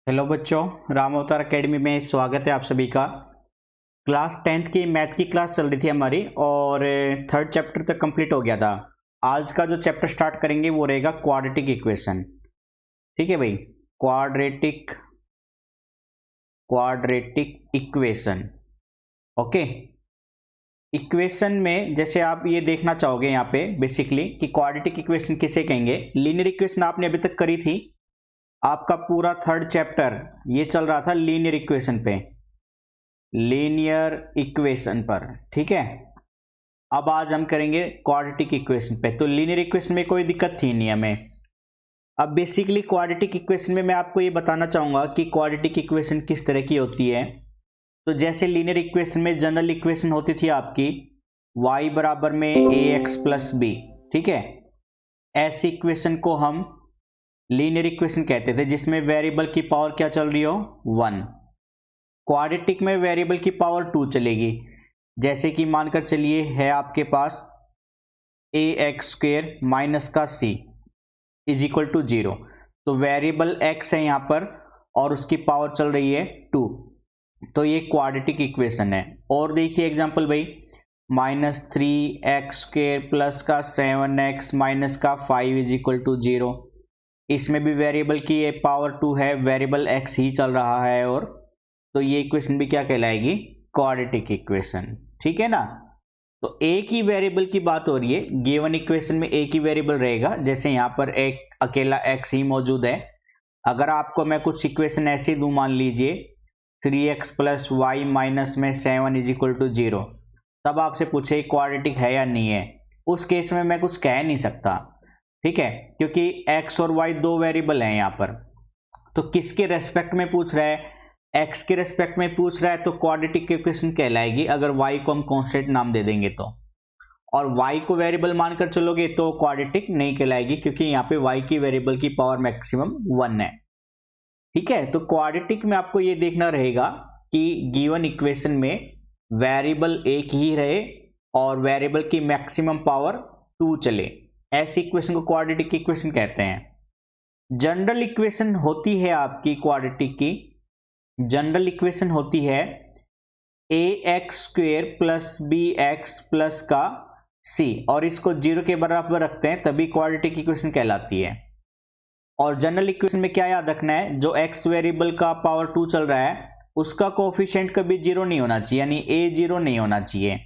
Hello बच्चों, राम अवतार academy में स्वागत है आप सभी का। क्लास 10th की मैथ की क्लास चल रही थी हमारी और थर्ड चैप्टर तक कंप्लीट हो गया था। आज का जो चैप्टर स्टार्ट करेंगे वो रहेगा क्वाड्रेटिक इक्वेशन। ठीक है भाई, quadratic quadratic equation. Okay, equation में जैसे आप ये देखना चाहोगे यहाँ पे बेसिकली कि क्वाड्रेटिक इक्वेशन किसे कहेंगे। लीनियर इक्वेशन आपने अभी तक करी थी, आपका पूरा थर्ड चैप्टर ये चल रहा था लीनियर इक्वेशन पे, लीनियर इक्वेशन पर। ठीक है, अब आज हम करेंगे क्वाड्रेटिक इक्वेशन पे। तो लीनियर इक्वेशन में कोई दिक्कत थी नहीं हमें। अब बेसिकली क्वाड्रेटिक इक्वेशन में मैं आपको ये बताना चाहूंगा कि क्वाड्रेटिक इक्वेशन किस तरह की होती है। तो जैसे लीनियर इक्वेशन में जनरल इक्वेशन होती थी आपकी y बराबर में ए एक्स प्लस बी। ठीक है, ऐसी इक्वेशन को हम लीनियर इक्वेशन कहते थे जिसमें वेरिएबल की पावर क्या चल रही हो, 1। क्वाड्रेटिक में वेरिएबल की पावर 2 चलेगी। जैसे कि मानकर चलिए है आपके पास ए एक्स स्क्वेयर माइनस का सी इज इक्वल टू 0। तो वेरिएबल एक्स है यहाँ पर और उसकी पावर चल रही है 2। तो ये क्वाड्रेटिक इक्वेशन है। और देखिए एग्जांपल भाई, -3x स्क्वेयर प्लस का 7x माइनस का 5 इज इक्वल टू 0। इसमें भी वेरिएबल की ये पावर 2 है, वेरिएबल x ही चल रहा है, और तो ये इक्वेशन भी क्या कहलाएगी, क्वाड्रेटिक इक्वेशन। ठीक है ना। तो एक ही वेरिएबल की बात हो रही है, गिवन इक्वेशन में एक ही वेरिएबल रहेगा। जैसे यहाँ पर एक अकेला x ही मौजूद है। अगर आपको मैं कुछ इक्वेशन ऐसे दूं, मान लीजिए 3x प्लस वाई माइनस में 7 इज इक्वल टू 0, तब आपसे पूछे क्वाड्रेटिक है या नहीं है, उस केस में मैं कुछ कह नहीं सकता। ठीक है, क्योंकि x और y दो वेरिएबल हैं यहाँ पर। तो किसके रेस्पेक्ट में पूछ रहा है, x के रेस्पेक्ट में पूछ रहा है, तो क्वाड्रेटिक इक्वेशन कहलाएगी अगर y को हम कांस्टेंट नाम दे देंगे तो। और y को वेरिएबल मानकर चलोगे तो क्वाड्रेटिक नहीं कहलाएगी, क्योंकि यहाँ पे y की वेरिएबल की पावर मैक्सिमम 1 है। ठीक है, तो क्वाड्रेटिक में आपको ये देखना रहेगा कि गिवन इक्वेशन में वेरिएबल एक ही रहे और वेरिएबल की मैक्सिमम पावर 2 चले। ऐसी इक्वेशन को क्वाड्रेटिक इक्वेशन कहते हैं। जनरल इक्वेशन होती है आपकी क्वाड्रेटिक की, जनरल इक्वेशन होती है A X square plus B x plus का सी, और इसको 0 के बराबर रखते हैं तभी क्वाड्रेटिक इक्वेशन कहलाती है। और जनरल इक्वेशन में क्या याद रखना है, जो एक्स वेरिएबल का पावर 2 चल रहा है उसका कोफिशिएंट कभी 0 नहीं होना चाहिए, यानी ए 0 नहीं होना चाहिए।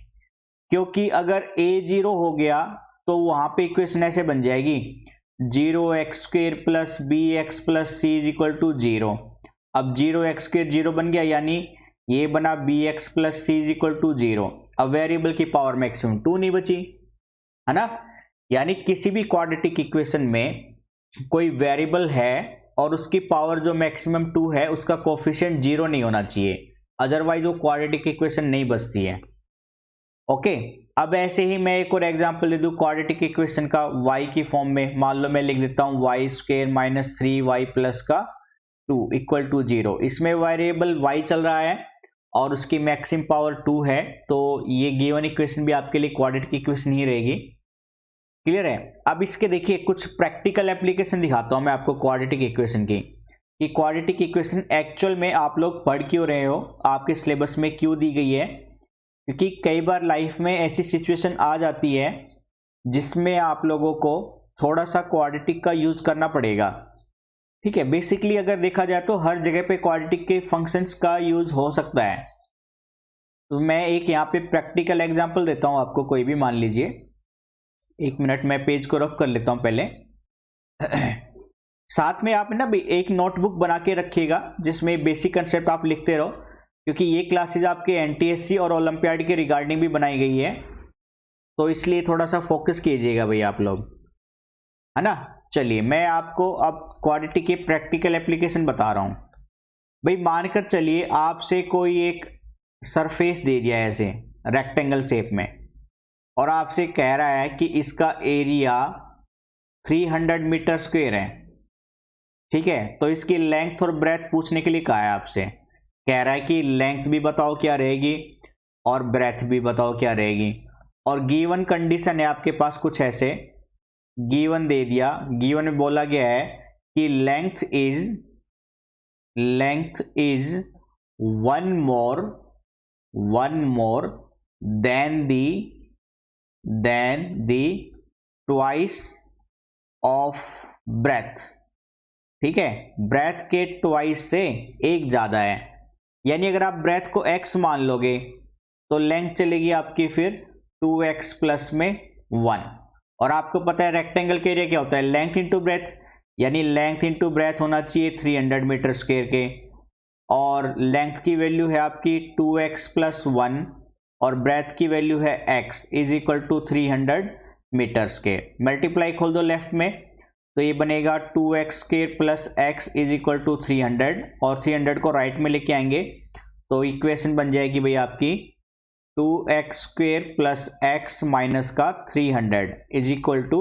क्योंकि अगर ए 0 हो गया तो वहां पे इक्वेशन ऐसे बन जाएगी 0x square plus B x plus c is equal to 0। अब 0x स्क्वेयर 0 बन गया, यानी ये बना b x plus c is equal to 0। अब वेरिएबल की पावर मैक्सिमम 2 नहीं बची, है ना। यानी किसी भी क्वाड्रेटिक इक्वेशन में कोई वेरिएबल है और उसकी पावर जो मैक्सिमम 2 है उसका कोफिशिएंट 0 नहीं होना चाहिए, अदरवाइज वो क्वाड्रेटिक इक्वेशन नहीं बचती है। ओके, अब ऐसे ही मैं एक और एग्जांपल दे दूं क्वाड्रेटिक इक्वेशन का y की फॉर्म में। मान लो मैं लिख देता हूं y square minus 3y plus का 2 इक्वल टू 0। इसमें वेरिएबल y चल रहा है और उसकी मैक्सिमम पावर 2 है, तो ये गिवन इक्वेशन भी आपके लिए क्वाड्रेटिक इक्वेशन ही रहेगी। क्लियर है। अब इसके देखिए कुछ प्रैक्टिकल एप्लीकेशन दिखाता हूं मैं आपको क्वाड्रेटिक इक्वेशन की, कि क्वाड्रेटिक इक्वेशन एक्चुअल में आप लोग पढ़ क्यों रहे हो, आपके सिलेबस में क्यों दी गई है। क्योंकि कई बार लाइफ में ऐसी सिचुएशन आ जाती है जिसमें आप लोगों को थोड़ा सा क्वाड्रेटिक का यूज करना पड़ेगा। ठीक है, बेसिकली अगर देखा जाए तो हर जगह पे क्वाड्रेटिक के फंक्शंस का यूज हो सकता है। तो मैं एक यहाँ पे प्रैक्टिकल एग्जांपल देता हूँ आपको, कोई भी मान लीजिए। एक मिनट, मैं पेज को रफ कर लेता हूँ पहले। साथ में आप ना एक नोटबुक बना के रखिएगा जिसमें बेसिक कंसेप्ट आप लिखते रहो, क्योंकि ये क्लासेज आपके एनटीएससी और ओलंपियाड के रिगार्डिंग भी बनाई गई है, तो इसलिए थोड़ा सा फोकस कीजिएगा भाई आप लोग, है ना। चलिए मैं आपको अब क्वाड्रेटिक के प्रैक्टिकल एप्लीकेशन बता रहा हूं। भाई मानकर चलिए आपसे कोई एक सरफेस दे दिया है ऐसे रेक्टेंगल शेप में, और आपसे कह रहा है कि इसका एरिया 300 मीटर स्क्वायर है। ठीक है, तो इसकी लेंथ और ब्रेथ पूछने के लिए कहा है आपसे। कह रहा है कि लेंथ भी बताओ क्या रहेगी और ब्रेथ भी बताओ क्या रहेगी। और गिवन कंडीशन है आपके पास कुछ ऐसे, गिवन दे दिया, गिवन में बोला गया है कि length is length is one more than the twice of breadth. ठीक है, ब्रेथ के ट्वाइस से एक ज्यादा है, यानी अगर आप ब्रेथ को x मान लोगे तो लेंथ चलेगी आपकी फिर 2x प्लस में 1। और आपको पता है रेक्टेंगल के एरिया क्या होता है, लेंथ इंटू ब्रेथ, यानी लेंथ इंटू ब्रेथ होना चाहिए 300 मीटर स्क्वायर के, और लेंथ की वैल्यू है आपकी 2x प्लस 1 और ब्रेथ की वैल्यू है x is equal to 300 metre square. Multiply खोल दो लेफ्ट में तो ये बनेगा 2x square plus x is equal to 300 और 300 को राइट में लेके आएंगे तो इक्वेशन बन जाएगी भाई आपकी 2x square plus x minus का 300 इज इक्वल टू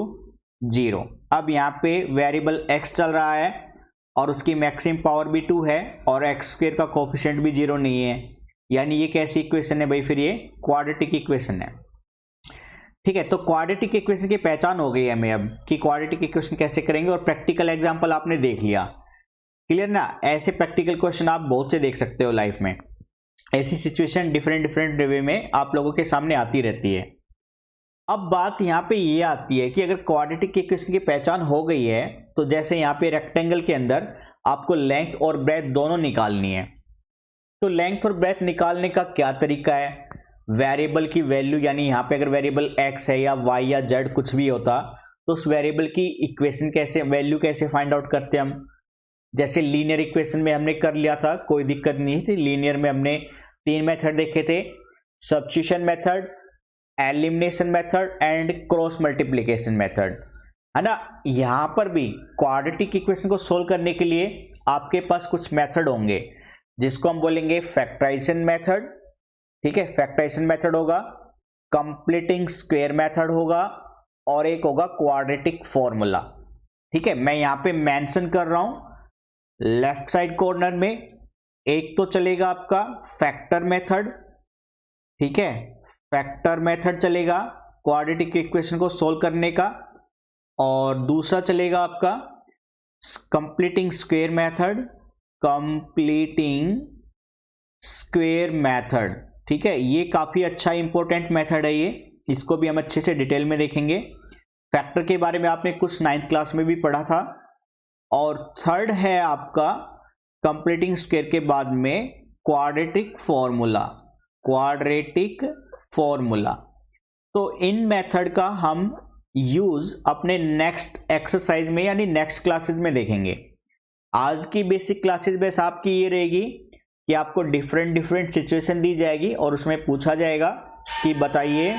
0। अब यहाँ पे वेरिएबल x चल रहा है और उसकी मैक्सिमम पावर भी 2 है और x स्क्वायर का कोफिशिएंट भी 0 नहीं है, यानी ये कैसी इक्वेशन है भाई, फिर ये क्वाड्रेटिक इक्वेशन है। ठीक है, तो क्वाड्रेटिक इक्वेशन की पहचान हो गई है हमें अब कि क्वाड्रेटिक इक्वेशन कैसे करेंगे, और प्रैक्टिकल एग्जांपल आपने देख लिया। क्लियर ना, ऐसे प्रैक्टिकल क्वेश्चन आप बहुत से देख सकते हो लाइफ में, ऐसी सिचुएशन डिफरेंट वे में आप लोगों के सामने आती रहती है। अब बात यहाँ पे ये आती है कि अगर क्वाड्रेटिक इक्वेशन की पहचान हो गई है तो जैसे यहाँ पे रेक्टेंगल के अंदर आपको लेंथ और ब्रेथ दोनों निकालनी है, तो लेंथ और ब्रेथ निकालने का क्या तरीका है, वेरिएबल की वैल्यू, यानी यहाँ पे अगर वेरिएबल x है या y या z कुछ भी होता तो उस वेरिएबल की इक्वेशन कैसे, वैल्यू कैसे फाइंड आउट करते हम। जैसे लीनियर इक्वेशन में हमने कर लिया था, कोई दिक्कत नहीं थी। लीनियर में हमने 3 मेथड देखे थे, substitution method, elimination method and cross multiplication method, है ना। यहाँ पर भी क्वाड्रेटिक इक्वेशन को सोल्व करने के लिए आपके पास कुछ मेथड होंगे जिसको हम बोलेंगे फैक्टराइजेशन मेथड। ठीक है, फैक्टराइजेशन मेथड होगा, कंप्लीटिंग स्क्वायर मेथड होगा और एक होगा क्वाड्रेटिक फॉर्मूला। ठीक है, मैं यहां पे मेंशन कर रहा हूं लेफ्ट साइड कॉर्नर में, एक तो चलेगा आपका फैक्टर मेथड। ठीक है, फैक्टर मेथड चलेगा क्वाड्रेटिक इक्वेशन को सोल्व करने का, और दूसरा चलेगा आपका completing square method, completing square method. ठीक है, ये काफी अच्छा इंपॉर्टेंट मेथड है ये, इसको भी हम अच्छे से डिटेल में देखेंगे। फैक्टर के बारे में आपने कुछ 9th क्लास में भी पढ़ा था। और थर्ड है आपका कंप्लीटिंग स्क्वायर के बाद में क्वाड्रेटिक फॉर्मूला, क्वाड्रेटिक फॉर्मूला। तो इन मेथड का हम यूज अपने नेक्स्ट एक्सरसाइज में यानी नेक्स्ट क्लासेस में देखेंगे। आज की बेसिक क्लासेस बेस आपकी ये रहेगी कि आपको डिफरेंट सिचुएशन दी जाएगी और उसमें पूछा जाएगा कि बताइए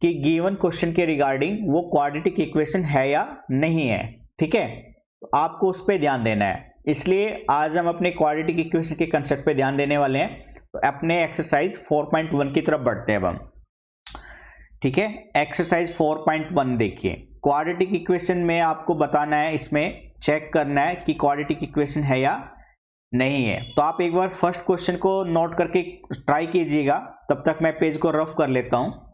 कि गिवन क्वेश्चन के रिगार्डिंग वो क्वाड्रेटिक इक्वेशन है या नहीं है। ठीक है, तो आपको उस पर ध्यान देना है, इसलिए आज हम अपने क्वाड्रेटिक इक्वेशन के कंसेप्ट पे ध्यान देने वाले हैं। तो अपने एक्सरसाइज 4.1 की तरफ बढ़ते हैं अब हम। ठीक है, एक्सरसाइज 4.1 देखिए, क्वाड्रेटिक इक्वेशन में आपको बताना है, इसमें चेक करना है कि क्वाड्रेटिक इक्वेशन है या नहीं है। तो आप एक बार फर्स्ट क्वेश्चन को नोट करके ट्राई कीजिएगा, तब तक मैं पेज को रफ कर लेता हूं।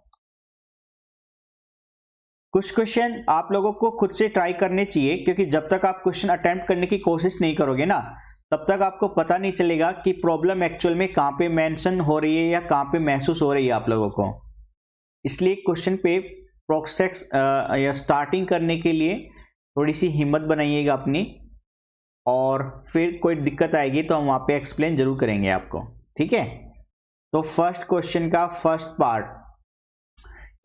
कुछ क्वेश्चन आप लोगों को खुद से ट्राई करने चाहिए, क्योंकि जब तक आप क्वेश्चन अटेम्प्ट करने की कोशिश नहीं करोगे ना, तब तक आपको पता नहीं चलेगा कि प्रॉब्लम एक्चुअल में कहां पे मेंशन हो रही है या कहां पे महसूस हो रही है आप लोगों को। इसलिए क्वेश्चन पे प्रोसेस या स्टार्टिंग करने के लिए थोड़ी सी हिम्मत बनाइएगा अपनी, और फिर कोई दिक्कत आएगी तो हम वहां पे एक्सप्लेन जरूर करेंगे आपको। ठीक है, तो फर्स्ट क्वेश्चन का फर्स्ट पार्ट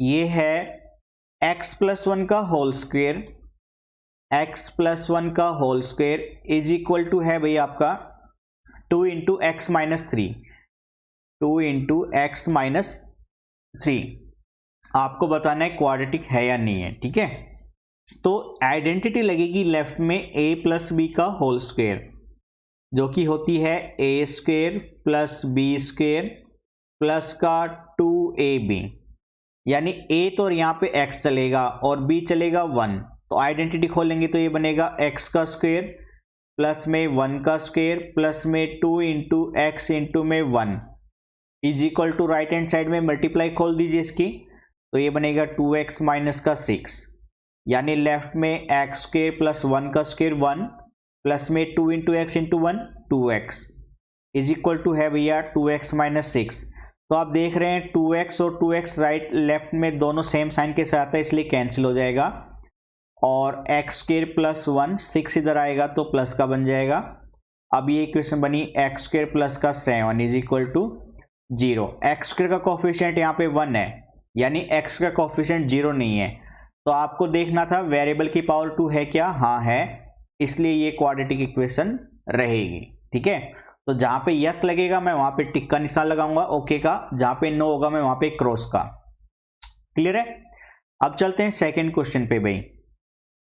ये है x प्लस 1 का होल स्क्वायर, x प्लस 1 का whole square is equal to है भाई आपका 2 into x minus 3, 2 into x minus 3। आपको बताना है क्वाड्रेटिक है या नहीं है। ठीक है, तो आइडेंटिटी लगेगी लेफ्ट में a प्लस बी का होल स्क्वायर, जो कि होती है a square plus b square plus का 2ab, यानी a तो यहाँ पे x चलेगा और b चलेगा 1, तो आइडेंटिटी खोलेंगे तो ये बनेगा x का स्क्वायर प्लस में 1 का स्क्वायर प्लस में 2 इंटू एक्स इंटू में 1 is equal to right hand side में मल्टीप्लाई खोल दीजिए इसकी, तो ये बनेगा 2x माइनस का 6, यानी लेफ्ट में एक्स स्क्वायर प्लस 1 का स्क्वायर 1 प्लस में 2 into x into 1 2x is equal to है भैया 2x माइनस 6। तो आप देख रहे हैं 2x और 2x राइट लेफ्ट में दोनों सेम साइन के साथ है, इसलिए कैंसिल हो जाएगा। और एक्स स्क्वायर प्लस 1 6 इधर आएगा तो प्लस का बन जाएगा। अब ये इक्वेशन बनी एक्स स्क्वायर प्लस का 7 is equal to 0। X square का कोफिशिएंट यहाँ पे 1 है, यानी एक्स का कोफिशिएंट 0 नहीं है। तो आपको देखना था वेरिएबल की पावर 2 है क्या, हाँ है, इसलिए ये क्वाड्रेटिक इक्वेशन रहेगी। ठीक है, तो जहां पे यस लगेगा मैं वहां पे टिक का निशान लगाऊंगा ओके का, जहां पे नो होगा मैं वहां पे क्रॉस का। क्लियर है। अब चलते हैं सेकंड क्वेश्चन पे भाई।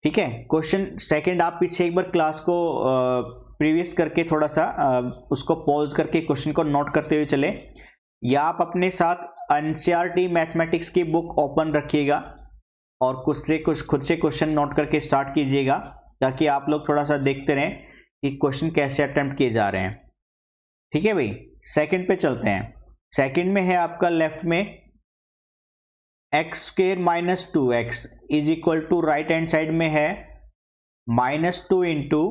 ठीक है, क्वेश्चन सेकंड आप पीछे एक बार क्लास को प्रीवियस करके थोड़ा सा उसको पॉज करके क्वेश्चन को नोट करते हुए चले, या आप अपने साथ एनसीईआरटी मैथमेटिक्स की बुक ओपन रखिएगा और कुछ खुद से क्वेश्चन नोट करके स्टार्ट कीजिएगा, ताकि आप लोग थोड़ा सा देखते रहें कि क्वेश्चन कैसे अटेम्प्ट किए जा रहे हैं। ठीक है भाई, सेकंड पे चलते हैं। सेकंड में है आपका लेफ्ट में x square minus 2x is equal to, right hand side में है -2 इंटू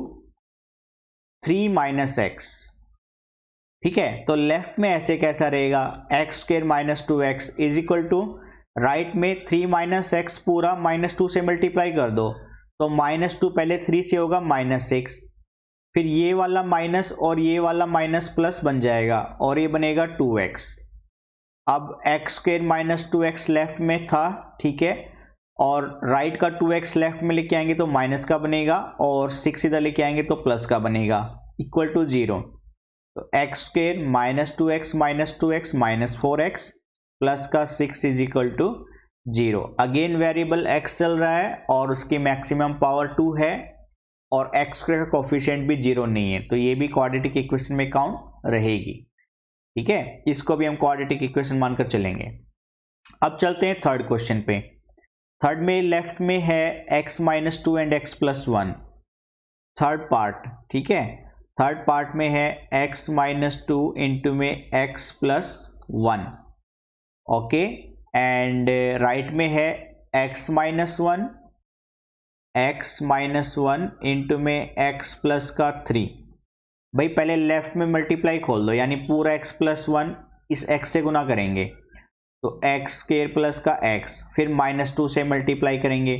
3 माइनस एक्स। ठीक है, तो लेफ्ट में ऐसे कैसा रहेगा, x square minus 2x is equal to, right में 3 माइनस एक्स पूरा -2 से मल्टीप्लाई कर दो, तो -2 पहले 3 से होगा -6, फिर ये वाला माइनस और ये वाला माइनस प्लस बन जाएगा और ये बनेगा 2x। अब x square minus 2x left में था, ठीक है, और राइट का 2x लेफ्ट में लेके आएंगे तो माइनस का बनेगा, और 6 इधर लेके आएंगे तो प्लस का बनेगा, इक्वल टू 0। तो x square minus 2x minus 4x plus का 6 is equal to 0। Again variable x चल रहा है और उसकी मैक्सिमम पावर 2 है, और एक्स स्क्वायर का कोफिशिएंट भी 0 नहीं है, तो ये भी क्वाड्रेटिक इक्वेशन में काउंट रहेगी। ठीक है, इसको भी हम क्वाड्रेटिक इक्वेशन मानकर चलेंगे। अब चलते हैं थर्ड क्वेश्चन पे। थर्ड में लेफ्ट में है x minus 2 and x plus 1, third part. ठीक है, थर्ड पार्ट में है x माइनस 2 इंटू में x plus 1, okay, and right में है x माइनस 1 इंटू में x प्लस का 3। भाई पहले लेफ्ट में मल्टीप्लाई खोल दो, यानी पूरा x प्लस 1 इस x से गुना करेंगे, तो x स्क्वायर प्लस का x, फिर -2 से मल्टीप्लाई करेंगे,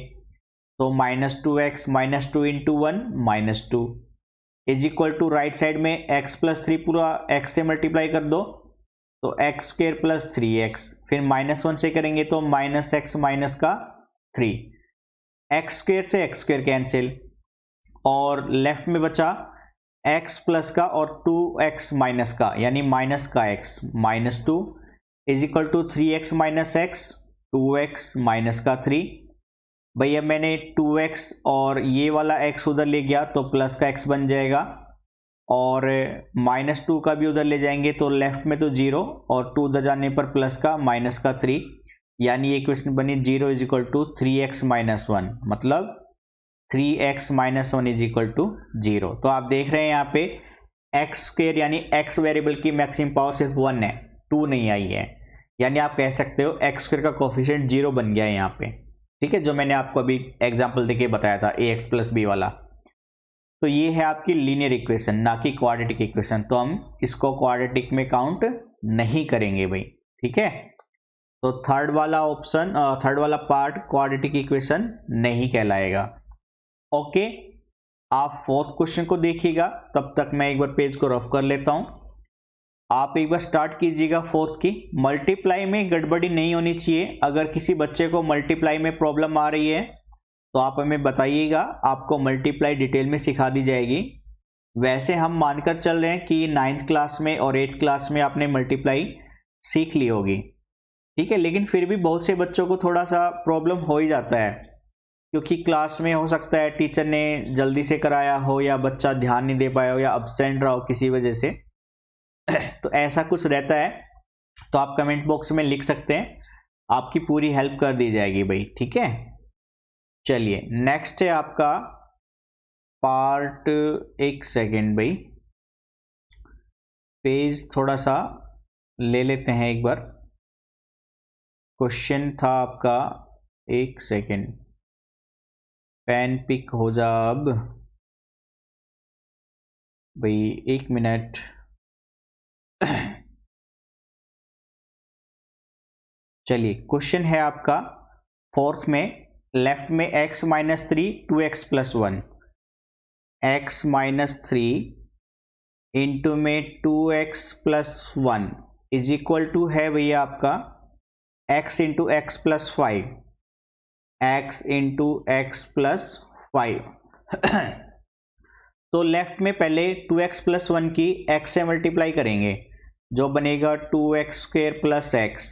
तो -2x -2 into 1 -2 is equal to, right side में x प्लस 3 पूरा x से मल्टीप्लाई कर दो, तो x स्क्वायर प्लस 3x, फिर -1 से करेंगे तो -x माइनस का 3, एक्स स्क्वेयर से एक्स स्क्वेयर कैंसिल, और लेफ्ट में बचा x प्लस का और 2x माइनस का, यानी माइनस का x, -2 is equal to 3x minus x, 2x minus का 3। भैया मैंने 2x और ये वाला x उधर ले गया तो प्लस का x बन जाएगा, और -2 का भी उधर ले जाएंगे तो लेफ्ट में तो 0 और 2 उधर जाने पर प्लस का माइनस का 3, यानी ये इक्वेशन बनी 0 is equal to 3x minus 1, मतलब 3x minus 1 is equal to 0। तो आप देख रहे हैं यहाँ पे एक्स स्क्वेयर यानी x वेरिएबल की मैक्सिमम पावर सिर्फ 1 है, 2 नहीं आई है, यानी आप कह सकते हो एक्स स्क्वेयर का कोफिशिएंट 0 बन गया है यहाँ पे। ठीक है, जो मैंने आपको अभी एग्जाम्पल देके बताया था ax प्लस बी वाला। तो ये है आपकी लीनियर इक्वेशन, ना कि क्वाड्रेटिक इक्वेशन, तो हम इसको क्वाड्रेटिक में काउंट नहीं करेंगे भाई। ठीक है, तो थर्ड वाला ऑप्शन, थर्ड वाला पार्ट क्वाड्रेटिक इक्वेशन नहीं कहलाएगा। ओके, आप फोर्थ क्वेश्चन को देखिएगा, तब तक मैं एक बार पेज को रफ कर लेता हूं। आप एक बार स्टार्ट कीजिएगा फोर्थ की। मल्टीप्लाई में गड़बड़ी नहीं होनी चाहिए, अगर किसी बच्चे को मल्टीप्लाई में प्रॉब्लम आ रही है तो आप हमें बताइएगा, आपको मल्टीप्लाई डिटेल में सिखा दी जाएगी। वैसे हम मानकर चल रहे हैं कि 9th क्लास में और 8th क्लास में आपने मल्टीप्लाई सीख ली होगी। ठीक है, लेकिन फिर भी बहुत से बच्चों को थोड़ा सा प्रॉब्लम हो ही जाता है, क्योंकि क्लास में हो सकता है टीचर ने जल्दी से कराया हो, या बच्चा ध्यान नहीं दे पाया हो, या अब्सेंट रहा हो किसी वजह से तो ऐसा कुछ रहता है, तो आप कमेंट बॉक्स में लिख सकते हैं, आपकी पूरी हेल्प कर दी जाएगी भाई। ठीक है, चलिए नेक्स्ट है आपका पार्ट, एक सेकेंड भाई, पेज थोड़ा सा ले लेते हैं एक बार। क्वेश्चन था आपका, एक सेकेंड, पेन पिक हो जा अब। भाई 1 मिनट। चलिए क्वेश्चन है आपका फोर्थ में, लेफ्ट में x minus 3 2x plus 1, x minus 3 into में 2x plus 1 is equal to है भैया आपका x into x plus 5, x into x plus 5। तो लेफ्ट में पहले 2x प्लस 1 की x से मल्टीप्लाई करेंगे, जो बनेगा 2x स्क्वेयर प्लस x।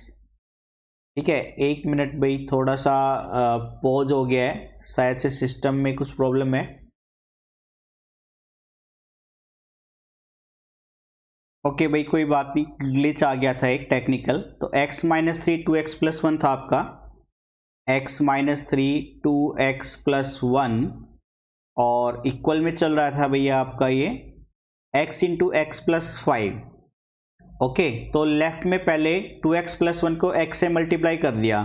ठीक है, 1 मिनट भाई, थोड़ा सा पॉज हो गया है, शायद से सिस्टम में कुछ प्रॉब्लम है। ओके भाई, कोई बात नहीं, ग्लिच आ गया था एक टेक्निकल। तो x माइनस 3 2x प्लस 1 था आपका, x माइनस 3 2x प्लस 1, और इक्वल में चल रहा था भैया आपका ये x into x plus 5। Okay, तो लेफ्ट में पहले 2x प्लस 1 को x से मल्टीप्लाई कर दिया,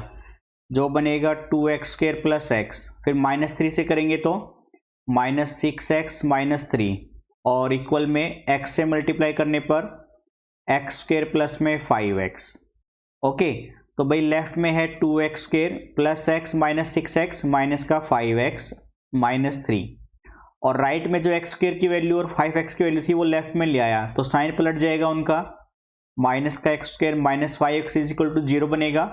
जो बनेगा 2x स्क्वेयर प्लस x, फिर माइनस 3 से करेंगे तो माइनस 6x माइनस 3, और इक्वल में x से मल्टीप्लाई करने पर x स्क्वेयर प्लस में 5x। ओके, तो भाई लेफ्ट में है 2x square plus x minus 6x minus का 5x माइनस 3, और राइट में जो x स्क्वेयर की वैल्यू और 5x की वैल्यू थी वो लेफ्ट में ले आया, तो साइन पलट जाएगा उनका, माइनस का x square minus 5x is equal to 0 बनेगा।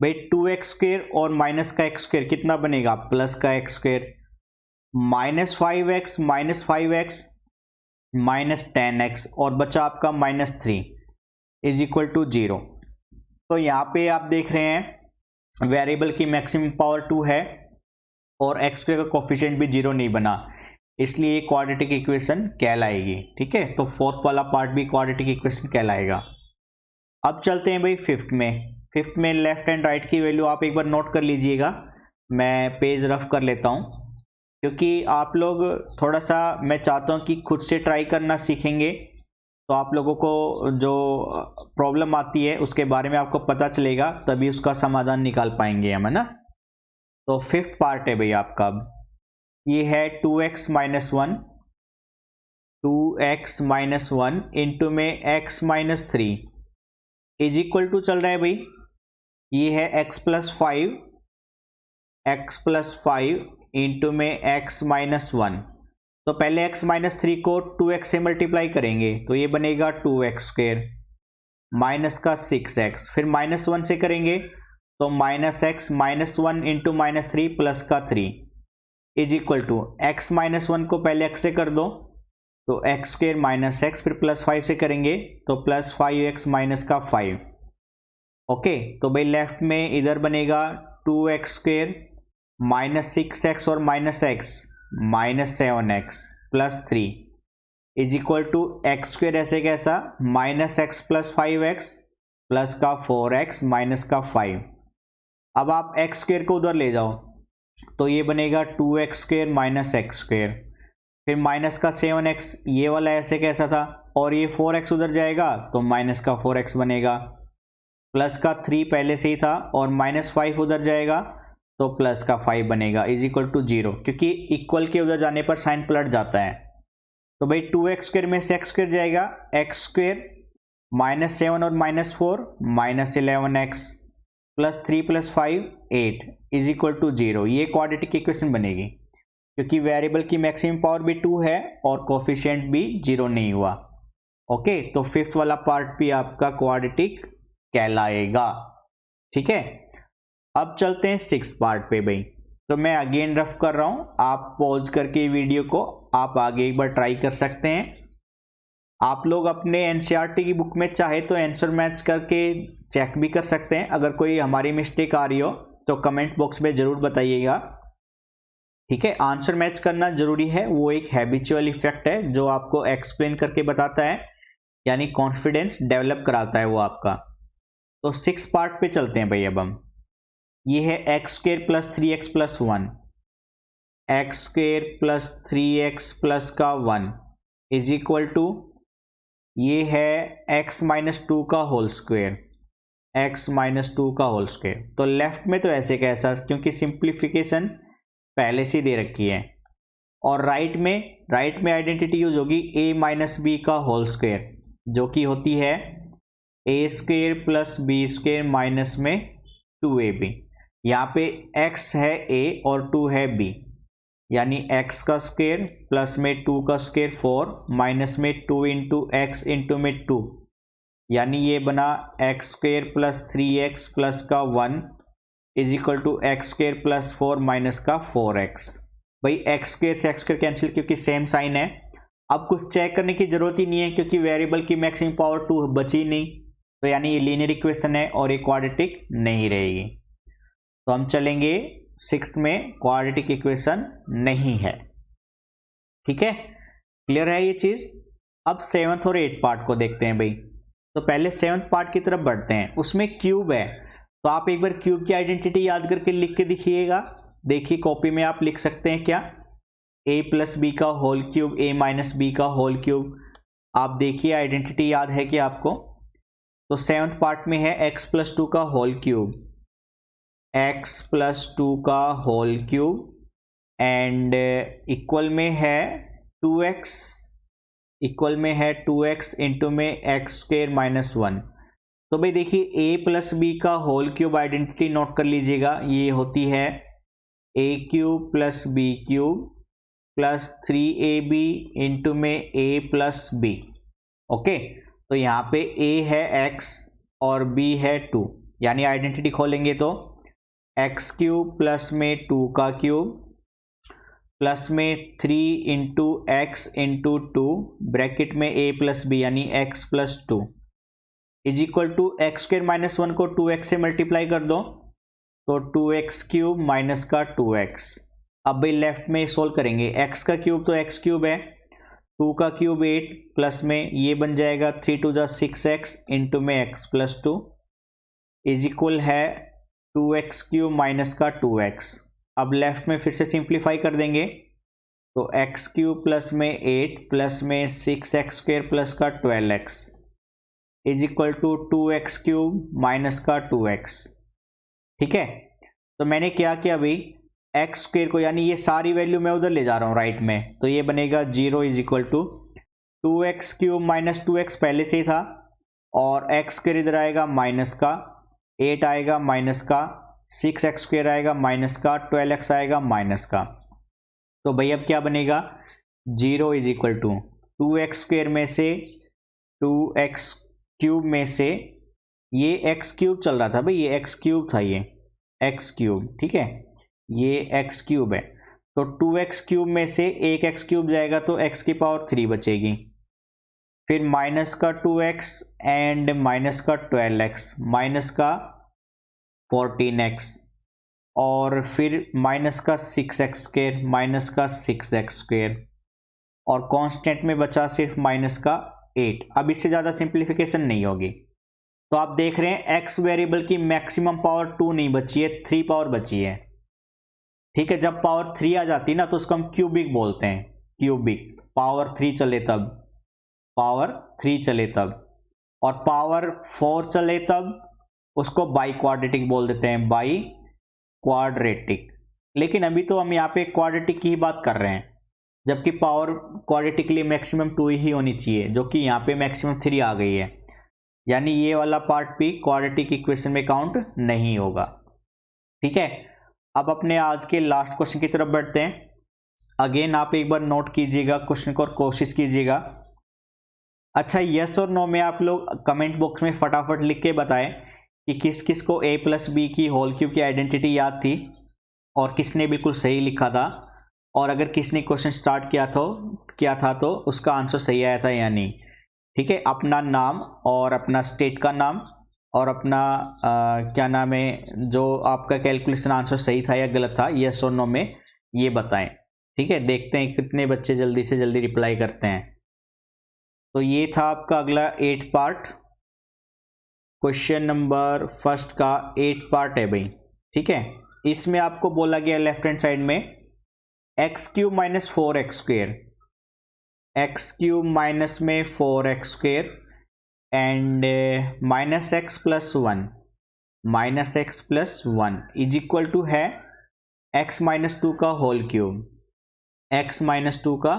भाई 2x स्क्वेयर और माइनस का x स्क्वेयर कितना बनेगा, प्लस का x square, minus 5x minus 5x minus 10x, और बचा आपका माइनस 3 इज इक्वल टू 0। तो यहाँ पे आप देख रहे हैं वेरिएबल की मैक्सिमम पावर 2 है और x स्क्वेयर का कोफिशिएंट भी 0 नहीं बना, इसलिए ये क्वाड्रेटिक इक्वेशन कहलाएगी। ठीक है, तो फोर्थ वाला पार्ट भी क्वाड्रेटिक इक्वेशन कहलाएगा। अब चलते हैं भाई फिफ्थ में। फिफ्थ में लेफ्ट एंड राइट की वैल्यू आप एक बार नोट कर लीजिएगा, मैं पेज रफ कर लेता हूँ, क्योंकि आप लोग थोड़ा सा, मैं चाहता हूँ कि खुद से ट्राई करना सीखेंगे, तो आप लोगों को जो प्रॉब्लम आती है उसके बारे में आपको पता चलेगा, तभी उसका समाधान निकाल पाएंगे हम, है ना। तो फिफ्थ पार्ट है भाई आपका, ये है 2x minus 1, 2x minus 1 into में x minus 3 is equal to चल रहा है भाई, ये है x plus 5, x plus 5 into में x माइनस 1। तो पहले x माइनस 3 को 2x से मल्टीप्लाई करेंगे, तो ये बनेगा 2x स्क्वेयर माइनस का 6x, फिर माइनस 1 से करेंगे तो minus x minus 1 into minus 3 plus का 3 is equal to x minus 1 को पहले x से कर दो, तो x स्क्वेयर माइनस x, फिर प्लस 5 से करेंगे तो प्लस 5x माइनस का 5। ओके, तो भाई लेफ्ट में इधर बनेगा 2x स्क्वेयर माइनस 6x और minus x minus 7x plus 3 is equal to x square ऐसे कैसा, minus x plus 5x plus का 4x माइनस का 5। अब आप x स्क्वेयर को उधर ले जाओ, तो ये बनेगा 2x square minus x square, फिर माइनस का 7x, ये वाला ऐसे कैसा था, और ये 4x उधर जाएगा तो माइनस का 4x बनेगा, प्लस का 3 पहले से ही था, और माइनस 5 उधर जाएगा तो प्लस का 5 बनेगा इज इक्वल टू 0, क्योंकि इक्वल के उधर जाने पर साइन पलट जाता है। तो भाई 2x स्क्वेयर में से x स्क्वेयर जाएगा, x स्क्वेयर माइनस 7 और minus 4 minus 11x plus 3 plus 5 8 is equal to 0। ये क्वाड्रेटिक इक्वेशन बनेगी, क्योंकि वेरिएबल की मैक्सिमम पावर भी 2 है और कोफिशिएंट भी 0 नहीं हुआ। ओके, तो फिफ्थ वाला पार्ट भी आपका क्वाड्रेटिक कहलाएगा। ठीक है, अब चलते हैं सिक्स्थ पार्ट पे भाई। तो मैं अगेन रफ कर रहा हूं, आप पॉज करके वीडियो को आप आगे एक बार ट्राई कर सकते हैं। आप लोग अपने एनसीईआरटी की बुक में चाहे तो आंसर मैच करके चेक भी कर सकते हैं, अगर कोई हमारी मिस्टेक आ रही हो तो कमेंट बॉक्स में ज़रूर बताइएगा। ठीक है, आंसर मैच करना जरूरी है, वो एक हैबिचुअल इफेक्ट है जो आपको एक्सप्लेन करके बताता है, यानी कॉन्फिडेंस डेवलप कराता है वो आपका। तो सिक्स पार्ट पे चलते हैं भाई। अब हम, ये है x square plus 3x plus 1, x square plus 3x plus का 1 इज इक्वल टू, ये है x माइनस 2 का होल स्क्वेयर, x माइनस 2 का होल स्क्वेयर। तो लेफ्ट में तो ऐसे कैसा, क्योंकि सिंप्लीफिकेशन पहले से दे रखी है, और राइट में आइडेंटिटी यूज होगी a माइनस बी का होल स्क्वायर, जो कि होती है a square plus b square minus में 2ab। यहाँ पे x है a और 2 है b, यानी x का स्क्वायर प्लस में 2 का स्क्वायर 4 माइनस में 2 इंटू एक्स इंटू में 2, यानी ये बना x square plus 3x plus का 1 is equal to x square plus 4 minus का 4x। भाई एक्स स्क्वायर से एक्स स्क्वायर कैंसिल, क्योंकि सेम साइन है। अब कुछ चेक करने की जरूरत ही नहीं है, क्योंकि वेरिएबल की मैक्सिमम पावर 2 बची नहीं, तो यानी ये लीनियर इक्वेशन है और ये क्वाड्रेटिक नहीं रहेगी। तो हम चलेंगे 6th में, क्वाड्रेटिक इक्वेशन नहीं है। ठीक है, क्लियर है ये चीज। अब 7th और 8th पार्ट को देखते हैं भाई। तो पहले 7th पार्ट की तरफ बढ़ते हैं। उसमें क्यूब है, तो आप एक बार क्यूब की आइडेंटिटी याद करके लिख के दिखिएगा। देखिए कॉपी में आप लिख सकते हैं क्या, a प्लस बी का whole cube, a minus b का होल क्यूब। आप देखिए आइडेंटिटी याद है कि आपको। तो 7th पार्ट में है x प्लस 2 का होल क्यूब, x प्लस 2 का होल क्यूब एंड इक्वल में है 2x, इक्वल में है 2x इंटू में एक्स स्क्वायर माइनस 1। तो भाई देखिए a प्लस बी का होल क्यूब आइडेंटिटी नोट कर लीजिएगा, ये होती है a cube plus b cube plus 3ab into में a प्लस बी। ओके, तो यहाँ पे a है x और b है 2, यानी आइडेंटिटी खोलेंगे तो x क्यूब प्लस में 2 का क्यूब प्लस में 3 इंटू एक्स इंटू 2 ब्रैकेट में a प्लस बी यानी x plus 2 is equal to x square minus 1 को 2x से मल्टीप्लाई कर दो, तो 2x क्यूब माइनस का 2x। अब भाई लेफ्ट में सोल्व करेंगे, x का क्यूब तो x क्यूब है, 2 का क्यूब 8 प्लस में ये बन जाएगा 3 टू जा 6x इंटू में x प्लस 2 इज इक्वल है 2x क्यूब माइनस का 2x। अब लेफ्ट में फिर से सिंप्लीफाई कर देंगे, तो x क्यूब प्लस में 8 प्लस में 6x स्क्वायर प्लस का 12x is equal to 2x cube minus का 2x। ठीक है, तो मैंने क्या किया अभी, x स्क्वायर को यानी ये सारी वैल्यू मैं उधर ले जा रहा हूँ राइट में, तो ये बनेगा 0 is equal to 2x cube minus 2x पहले से ही था, और x स्क्वायर इधर आएगा माइनस का 8 आएगा माइनस का 6x स्क्वायर आएगा माइनस का 12x आएगा माइनस का। तो भाई अब क्या बनेगा, 0 is equal to 2x square में से 2x क्यूब में से ये x क्यूब चल रहा था भाई, ये x क्यूब था, ये x क्यूब, ठीक है, ये x क्यूब है। तो 2x क्यूब में से एक x क्यूब जाएगा तो x की पावर 3 बचेगी, फिर माइनस का 2x एंड माइनस का 12x माइनस का 14x और फिर माइनस का 6x स्क्वायर माइनस का 6x स्क्वायर और कांस्टेंट में बचा सिर्फ माइनस का 8। अब इससे ज़्यादा सिंप्लीफिकेशन नहीं होगी। तो आप देख रहे हैं x वेरिएबल की मैक्सिमम पावर 2 नहीं बची है, 3 पावर बची है। ठीक है, जब पावर 3 आ जाती है ना तो उसको हम क्यूबिक बोलते हैं, क्यूबिक, पावर 3 चले तब, पावर 3 चले तब, और पावर 4 चले तब उसको बाई क्वाड्रेटिक बोल देते हैं, बाई क्वाड्रेटिक। लेकिन अभी तो हम यहाँ पे क्वाड्रेटिक की ही बात कर रहे हैं, जबकि पावर क्वाड्रेटिक के लिए मैक्सिमम 2 ही होनी चाहिए, जो कि यहाँ पे मैक्सिमम 3 आ गई है, यानी ये वाला पार्ट भी क्वाड्रेटिक इक्वेशन में काउंट नहीं होगा। ठीक है, अब अपने आज के लास्ट क्वेश्चन की तरफ बढ़ते हैं। अगेन आप एक बार नोट कीजिएगा क्वेश्चन को और कोशिश कीजिएगा। अच्छा, यस और नो में आप लोग कमेंट बॉक्स में फटाफट लिख के बताएं कि किस किस को a प्लस बी की होल क्यूब की आइडेंटिटी याद थी और किसने बिल्कुल सही लिखा था, और अगर किसने क्वेश्चन स्टार्ट किया था तो उसका आंसर सही आया था या नहीं। ठीक है, अपना नाम और अपना स्टेट का नाम और अपना क्या नाम है, जो आपका कैलकुलेशन आंसर सही था या गलत था, यस और नो में ये बताएं। ठीक है, देखते हैं कितने बच्चे जल्दी से जल्दी रिप्लाई करते हैं। तो ये था आपका अगला 8 पार्ट, क्वेश्चन नंबर फर्स्ट का 8 पार्ट है भाई। ठीक है, इसमें आपको बोला गया लेफ्ट हैंड साइड में x cube minus 4x square, x cube minus में 4x square and minus x plus 1, minus x plus 1 is equal to है x माइनस 2 का whole cube. x minus two का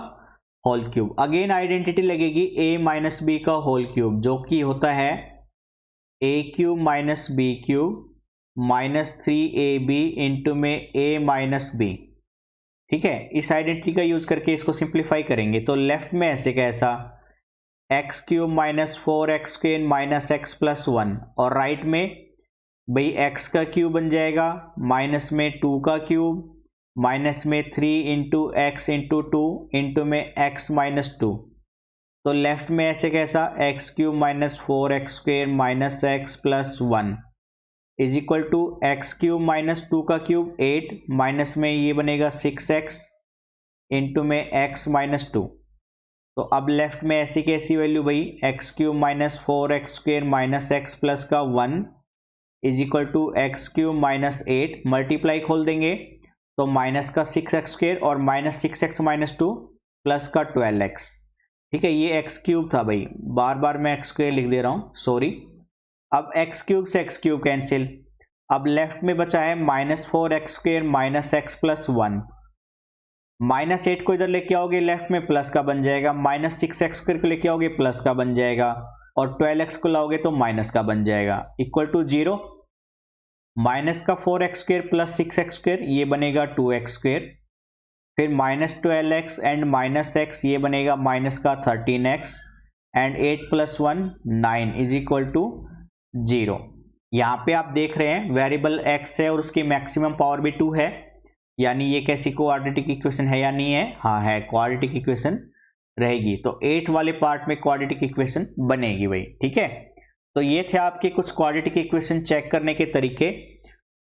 होल क्यूब। अगेन आइडेंटिटी लगेगी a minus b का whole cube, जो कि होता है a cube minus b cube minus 3ab into में a माइनस बी। ठीक है, इस आइडेंटिटी का यूज करके इसको सिंप्लीफाई करेंगे तो लेफ्ट में ऐसे कैसा x cube minus 4x square minus x plus 1, और राइट में भाई एक्स का क्यूब बन जाएगा माइनस में 2 का क्यूब माइनस में 3 इंटू एक्स इंटू 2 इंटू में एक्स माइनस 2। तो लेफ्ट में ऐसे कैसा x cube minus 4x square minus x plus 1 is equal to x cube minus 2 का क्यूब 8 माइनस में ये बनेगा 6x इंटू में x माइनस 2। तो अब लेफ्ट में ऐसी कैसी वैल्यू भाई x cube minus 4x square minus x plus का 1 is equal to x cube minus 8, multiply खोल देंगे तो माइनस का 6x स्क्वायर और माइनस 6x माइनस 2 प्लस का 12x। ठीक है, ये एक्स क्यूब था भाई, बार बार मैं एक्स स्क्वायर लिख दे रहा हूँ, सॉरी। अब एक्स क्यूब से एक्स क्यूब कैंसिल, अब लेफ्ट में बचा है minus 4x square minus x plus 1, minus 8 को इधर लेके आओगे लेफ्ट में प्लस का बन जाएगा, माइनस 6x स्क्वायर को लेके आओगे प्लस का बन जाएगा, और 12x को लाओगे तो माइनस का बन जाएगा, इक्वल टू 0। माइनस का 4x square plus 6x square ये बनेगा 2x स्क्वायर, फिर minus 12x and minus x ये बनेगा माइनस का 13x and 8 plus 1 9 is equal to 0। यहाँ पे आप देख रहे हैं वेरिएबल x है और उसकी मैक्सिमम पावर भी 2 है, यानी ये कैसी क्वाड्रेटिक इक्वेशन है या नहीं है, हाँ है, क्वाड्रेटिक इक्वेशन रहेगी। तो 8 वाले पार्ट में क्वाड्रेटिक इक्वेशन बनेगी भाई। ठीक है, तो ये थे आपके कुछ क्वाड्रेटिक इक्वेशन चेक करने के तरीके।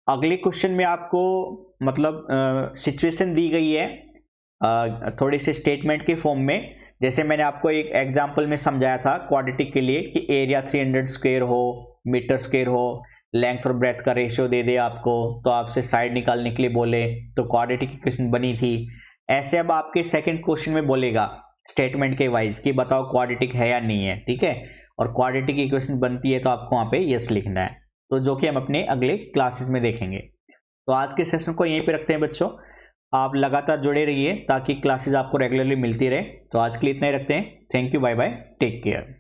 अगले क्वेश्चन में आपको मतलब सिचुएशन दी गई है थोड़ी सी स्टेटमेंट के फॉर्म में, जैसे मैंने आपको एक एग्जांपल में समझाया था क्वाड्रेटिक के लिए कि एरिया 300 स्क्वायर हो, मीटर स्क्वायर हो, लेंथ और ब्रेथ का रेशियो दे दे आपको, तो आपसे साइड निकालने के लिए बोले तो क्वाड्रेटिक इक्वेशन बनी थी। ऐसे अब आपके सेकंड क्वेश्चन में बोलेगा स्टेटमेंट के वाइज कि बताओ क्वाड्रेटिक है या नहीं है। ठीक है, और क्वाड्रेटिक इक्वेशन बनती है तो आपको वहाँ पे यस लिखना है, तो जो कि हम अपने अगले क्लासेस में देखेंगे। तो आज के सेशन को यहीं पे रखते हैं बच्चों, आप लगातार जुड़े रहिए ताकि क्लासेस आपको रेगुलरली मिलती रहे। तो आज के लिए इतना ही रखते हैं, thank you, bye bye, take care.